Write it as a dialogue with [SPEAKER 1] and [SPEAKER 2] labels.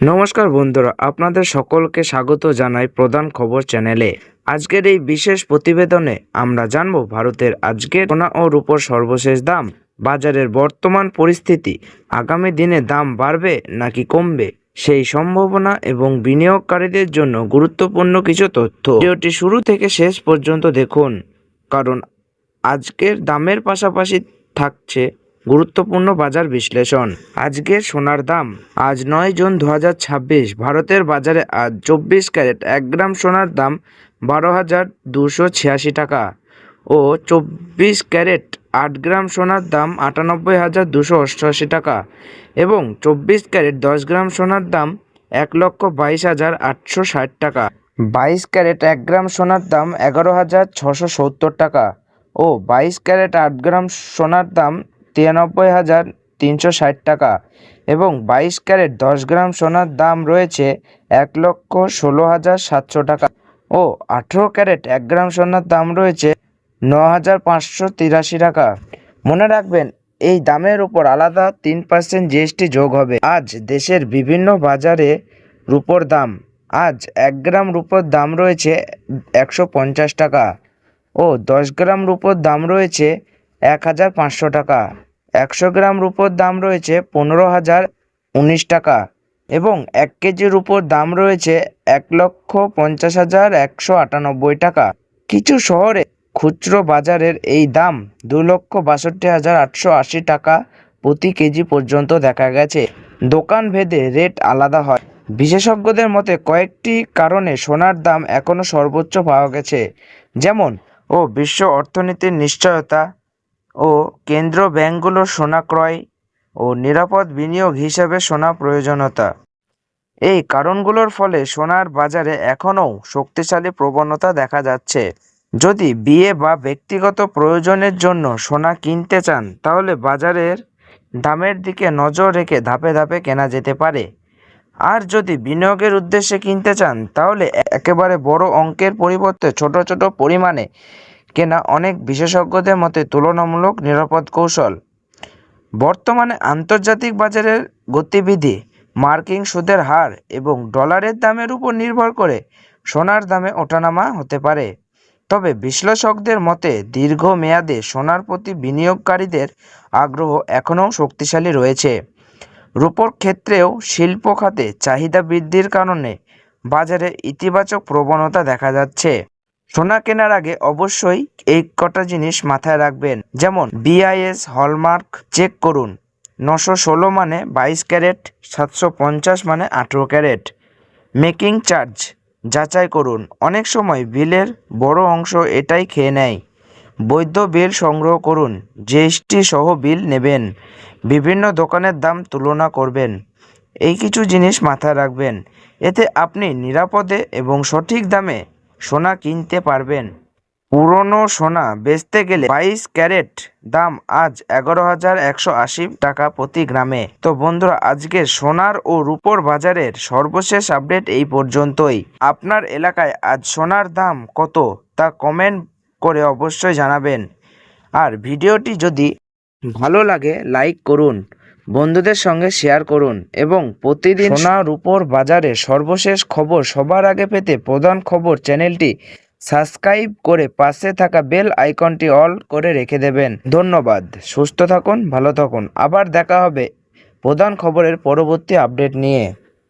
[SPEAKER 1] নমস্কার বন্ধুরা, আপনাদের সকলকে স্বাগত জানাই প্রধান খবর চ্যানেলে। আজকের এই বিশেষ প্রতিবেদনে আমরা জানব ভারতের আজকের সোনা ও রূপোর সর্বশেষ দাম, বাজারের বর্তমান পরিস্থিতি, আগামী দিনে দাম বাড়বে নাকি কমবে সেই সম্ভাবনা এবং বিনিয়োগকারীদের জন্য গুরুত্বপূর্ণ কিছু তথ্য। ভিডিওটি শুরু থেকে শেষ পর্যন্ত দেখুন, কারণ আজকের দামের পাশাপাশি থাকছে গুরুত্বপূর্ণ বাজার বিশ্লেষণ। আজকের সোনার দাম। আজ 9 জুন 2026 ভারতের বাজারে আজ 24 ক্যারেট 1 গ্রাম সোনার দাম 12,286 টাকা ও 24 ক্যারেট 8 গ্রাম সোনার দাম 98,288 টাকা এবং 24 ক্যারেট 10 গ্রাম সোনার দাম 1,22,860 টাকা। 22 ক্যারেট 1 গ্রাম সোনার দাম 11,670 টাকা ও 22 ক্যারেট 8 গ্রাম সোনার দাম 93,360 টাকা এবং 22 ক্যারেট 10 গ্রাম সোনার দাম রয়েছে 1,16,700 টাকা ও 18 ক্যারেট 1 গ্রাম সোনার দাম রয়েছে 9,583 টাকা। মনে রাখবেন, এই দামের উপর আলাদা 3% জিএসটি যোগ হবে। আজ দেশের বিভিন্ন বাজারে রূপোর দাম। আজ 1 গ্রাম রূপোর দাম রয়েছে 150 টাকা ও 10 গ্রাম রূপোর দাম রয়েছে 1,500 টাকা। 100 গ্রাম রূপোর দাম রয়েছে 15,019 টাকা এবং 1 কেজি রূপোর দাম রয়েছে 1,50,198 টাকা। কিছু শহরে খুচরো বাজারের এই দাম 2,62,880 টাকা প্রতি কেজি পর্যন্ত দেখা গেছে। দোকান ভেদে রেট আলাদা হয়। বিশেষজ্ঞদের মতে কয়েকটি কারণে সোনার দাম এখনও সর্বোচ্চ পাওয়া গেছে, যেমন বিশ্ব অর্থনীতির নিশ্চয়তা ও কেন্দ্র ব্যাংকগুলোর সোনা ক্রয় ও নিরাপদ বিনিয়োগ হিসেবে সোনা প্রয়োজনীয়তা। এই কারণগুলোর ফলে সোনার বাজারে এখনও শক্তিশালী প্রবণতা দেখা যাচ্ছে। যদি বিয়ে বা ব্যক্তিগত প্রয়োজনের জন্য সোনা কিনতে চান, তাহলে বাজারের দামের দিকে নজর রেখে ধাপে ধাপে কেনা যেতে পারে। আর যদি বিনিয়োগের উদ্দেশ্যে কিনতে চান, তাহলে একেবারে বড় অঙ্কের পরিবর্তে ছোট ছোট পরিমাণে কেনা অনেক বিশেষজ্ঞদের মতে তুলনামূলক নিরাপদ কৌশল। বর্তমানে আন্তর্জাতিক বাজারের গতিবিধি, মার্কিন সুদের হার এবং ডলারের দামের উপর নির্ভর করে সোনার দামে ওঠানামা হতে পারে। তবে বিশ্লেষকদের মতে দীর্ঘমেয়াদে সোনার প্রতি বিনিয়োগকারীদের আগ্রহ এখনও শক্তিশালী রয়েছে। রূপোর ক্ষেত্রেও শিল্প খাতে চাহিদা বৃদ্ধির কারণে বাজারে ইতিবাচক প্রবণতা দেখা যাচ্ছে। সোনা কেনার আগে অবশ্যই এই কটা জিনিস মাথায় রাখবেন, যেমন বিআইএস হলমার্ক চেক করুন। 916 মানে 22 ক্যারেট, 750 মানে 18 ক্যারেট। মেকিং চার্জ যাচাই করুন, অনেক সময় বিলের বড় অংশ এটাই খেয়ে নেয়। বৈধ বিল সংগ্রহ করুন, জিএসটি সহ বিল নেবেন। বিভিন্ন দোকানের দাম তুলনা করবেন। এই কিছু জিনিস মাথায় রাখবেন, এতে আপনি নিরাপদে এবং সঠিক দামে সোনা কিনতে পারবেন। পুরনো সোনা বেচতে গেলে 22 ক্যারেট দাম আজ 11,180 টাকা প্রতি গ্রামে। তো বন্ধুরা, আজকের সোনার ও রূপোর বাজারের সর্বশেষ আপডেট এই পর্যন্তই। আপনার এলাকায় আজ সোনার দাম কত তা কমেন্ট করে অবশ্যই জানাবেন। আর ভিডিওটি যদি ভালো লাগে লাইক করুন, বন্ধুদের সঙ্গে শেয়ার করুন এবং প্রতিদিন সোনা রূপোর বাজারে সর্বশেষ খবর সবার আগে পেতে প্রধান খবর চ্যানেলটি সাবস্ক্রাইব করে পাশে থাকা বেল আইকনটি অল করে রেখে দেবেন। ধন্যবাদ। সুস্থ থাকুন, ভালো থাকুন। আবার দেখা হবে প্রধান খবরের পরবর্তী আপডেট নিয়ে।